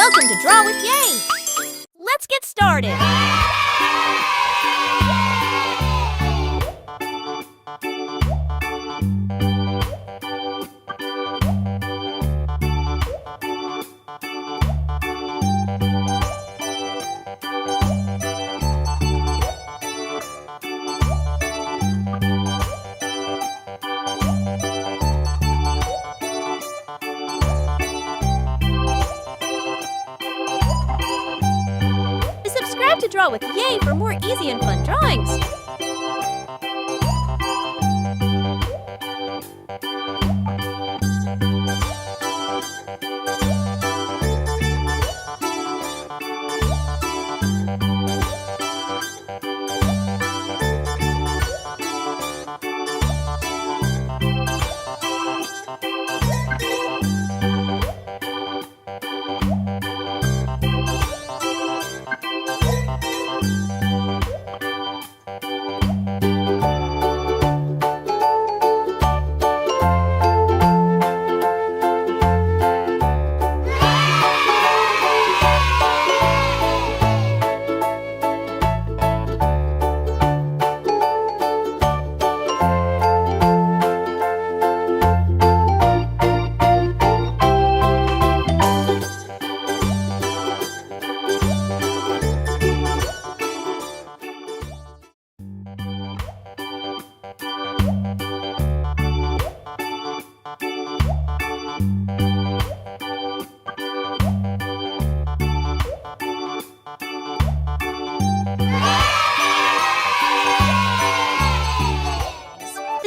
Welcome to Draw with Yay! Let's get started! Subscribe to Draw with Yay for more easy and fun drawings.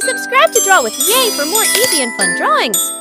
Subscribe to Draw with Yay for more easy and fun drawings.